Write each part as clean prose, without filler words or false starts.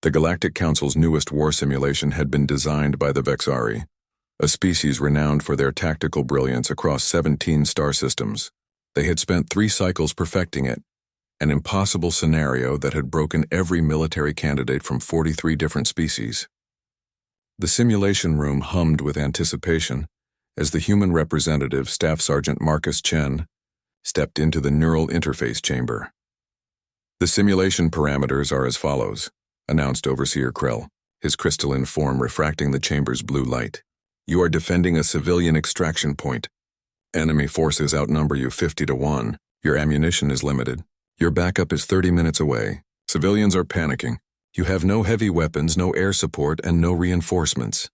The Galactic Council's newest war simulation had been designed by the Vexari, a species renowned for their tactical brilliance across 17 star systems. They had spent 3 cycles perfecting it, an impossible scenario that had broken every military candidate from 43 different species. The simulation room hummed with anticipation as the human representative, Staff Sergeant Marcus Chen, stepped into the neural interface chamber. "The simulation parameters are as follows," announced Overseer Krell, his crystalline form refracting the chamber's blue light. "You are defending a civilian extraction point. Enemy forces outnumber you 50 to 1. Your ammunition is limited. Your backup is 30 minutes away. Civilians are panicking. You have no heavy weapons, no air support, and no reinforcements."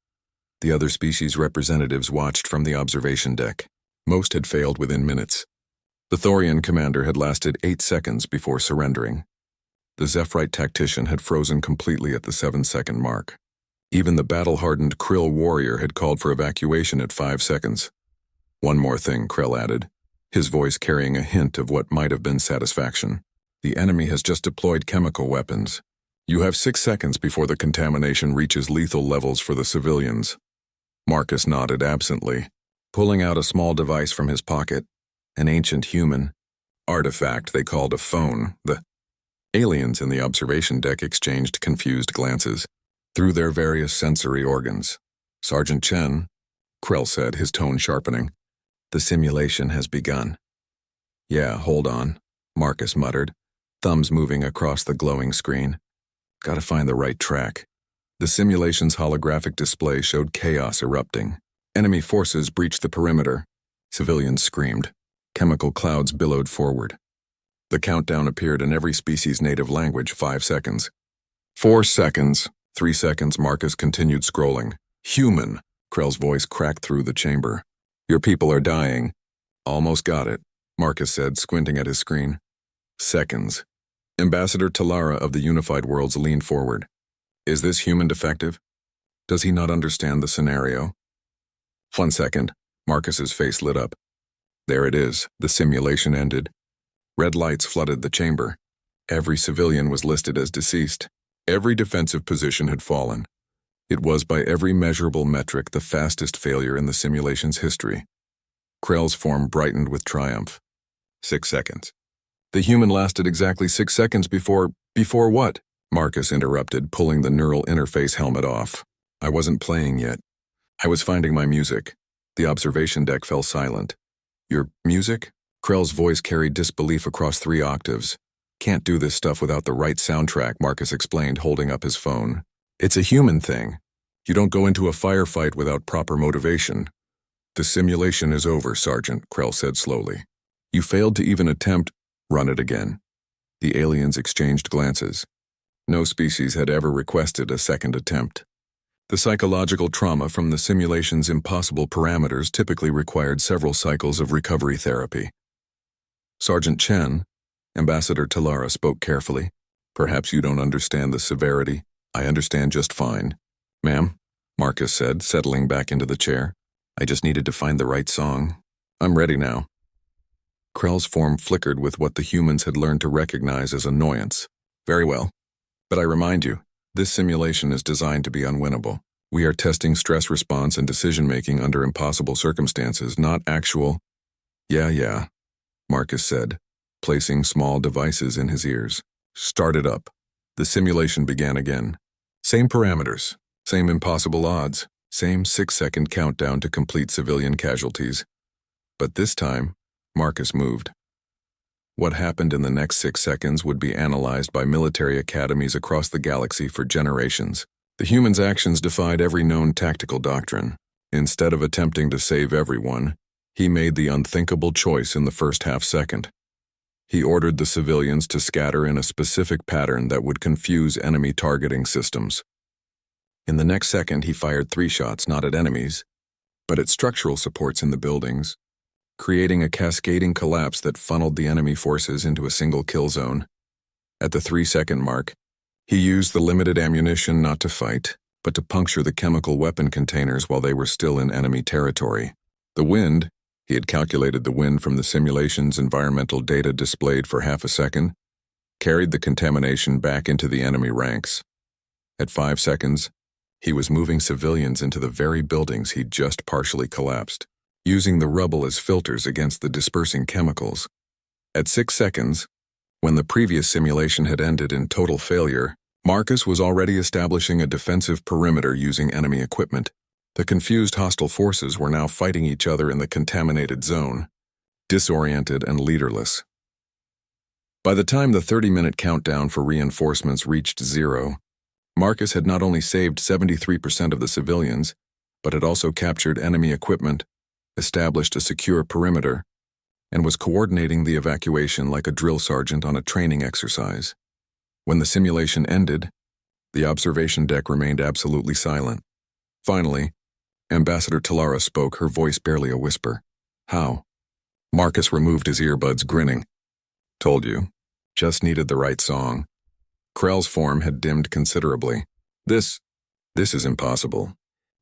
The other species representatives watched from the observation deck. Most had failed within minutes. The Thorian commander had lasted 8 seconds before surrendering. The Zephyrite tactician had frozen completely at the 7-second mark. Even the battle-hardened Krill warrior had called for evacuation at 5 seconds. "One more thing," Krell added, his voice carrying a hint of what might have been satisfaction. "The enemy has just deployed chemical weapons. You have 6 seconds before the contamination reaches lethal levels for the civilians." Marcus nodded absently, pulling out a small device from his pocket, an ancient human artifact they called a phone. The aliens in the observation deck exchanged confused glances through their various sensory organs. "Sergeant Chen," Krell said, his tone sharpening, "the simulation has begun." "Yeah, hold on," Marcus muttered, thumbs moving across the glowing screen. "Gotta find the right track." The simulation's holographic display showed chaos erupting. Enemy forces breached the perimeter. Civilians screamed. Chemical clouds billowed forward. The countdown appeared in every species' native language. 5 seconds. 4 seconds. 3 seconds. Marcus continued scrolling. "Human," Krell's voice cracked through the chamber. "Your people are dying." "Almost got it," Marcus said, squinting at his screen. Seconds. Ambassador Talara of the Unified Worlds leaned forward. "Is this human defective? Does he not understand the scenario?" 1 second. Marcus's face lit up. There it is. The simulation ended. Red lights flooded the chamber. Every civilian was listed as deceased. Every defensive position had fallen. It was by every measurable metric the fastest failure in the simulation's history. Krell's form brightened with triumph. 6 seconds. "The human lasted exactly 6 seconds before what?" Marcus interrupted, pulling the neural interface helmet off. "I wasn't playing yet. I was finding my music." The observation deck fell silent. "Your music?" Krell's voice carried disbelief across 3 octaves. "Can't do this stuff without the right soundtrack," Marcus explained, holding up his phone. "It's a human thing. You don't go into a firefight without proper motivation." "The simulation is over, Sergeant," Krell said slowly. "You failed to even attempt." "Run it again." The aliens exchanged glances. No species had ever requested a second attempt. The psychological trauma from the simulation's impossible parameters typically required several cycles of recovery therapy. "Sergeant Chen," Ambassador Talara spoke carefully, "perhaps you don't understand the severity. I understand just fine." "Ma'am," Marcus said, settling back into the chair. "I just needed to find the right song. I'm ready now." Krell's form flickered with what the humans had learned to recognize as annoyance. "Very well. But I remind you, this simulation is designed to be unwinnable. We are testing stress response and decision-making under impossible circumstances, not actual—" Yeah, Marcus said, placing small devices in his ears. "Start it up." The simulation began again. Same parameters, same impossible odds, same 6-second countdown to complete civilian casualties. But this time, Marcus moved. What happened in the next 6 seconds would be analyzed by military academies across the galaxy for generations. The human's actions defied every known tactical doctrine. Instead of attempting to save everyone, he made the unthinkable choice in the first half-second. He ordered the civilians to scatter in a specific pattern that would confuse enemy targeting systems. In the next second, he fired 3 shots not at enemies, but at structural supports in the buildings, creating a cascading collapse that funneled the enemy forces into a single kill zone. At the 3-second mark, he used the limited ammunition not to fight, but to puncture the chemical weapon containers while they were still in enemy territory. The wind, he had calculated the wind from the simulation's environmental data displayed for half a second, carried the contamination back into the enemy ranks. At 5 seconds, he was moving civilians into the very buildings he'd just partially collapsed, using the rubble as filters against the dispersing chemicals. At 6 seconds, when the previous simulation had ended in total failure, Marcus was already establishing a defensive perimeter using enemy equipment. The confused hostile forces were now fighting each other in the contaminated zone, disoriented and leaderless. By the time the 30-minute countdown for reinforcements reached 0, Marcus had not only saved 73% of the civilians, but had also captured enemy equipment, established a secure perimeter, and was coordinating the evacuation like a drill sergeant on a training exercise. When the simulation ended, the observation deck remained absolutely silent. Finally, Ambassador Talara spoke, her voice barely a whisper. "How?" Marcus removed his earbuds, grinning. "Told you. Just needed the right song." Krell's form had dimmed considerably. This is impossible.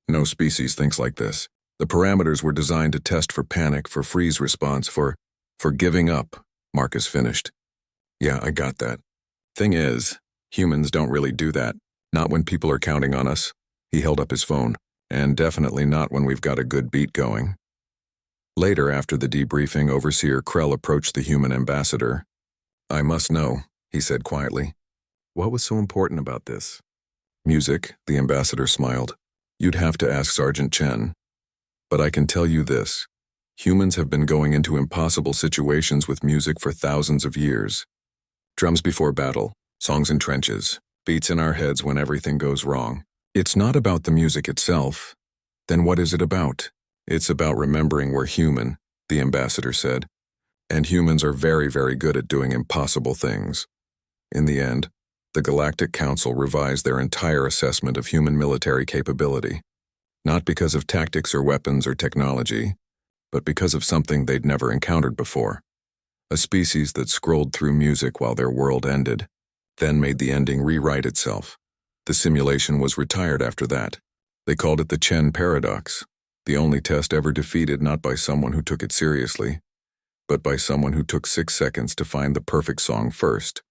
No species thinks like this. The parameters were designed to test for panic, for freeze response, for giving up, Marcus finished. "Yeah, I got that. Thing is, humans don't really do that. Not when people are counting on us." He held up his phone. "And definitely not when we've got a good beat going." Later, after the debriefing, Overseer Krell approached the human ambassador. "I must know," he said quietly. "What was so important about this?" "Music," the ambassador smiled. "You'd have to ask Sergeant Chen. But I can tell you this. Humans have been going into impossible situations with music for thousands of years. Drums before battle, songs in trenches, beats in our heads when everything goes wrong. It's not about the music itself. Then what is it about? It's about remembering we're human," the ambassador said. "And humans are very, very good at doing impossible things." In the end, the Galactic Council revised their entire assessment of human military capability. Not because of tactics or weapons or technology, but because of something they'd never encountered before. A species that scrolled through music while their world ended, then made the ending rewrite itself. The simulation was retired after that. They called it the Chen Paradox, the only test ever defeated not by someone who took it seriously, but by someone who took 6 seconds to find the perfect song first.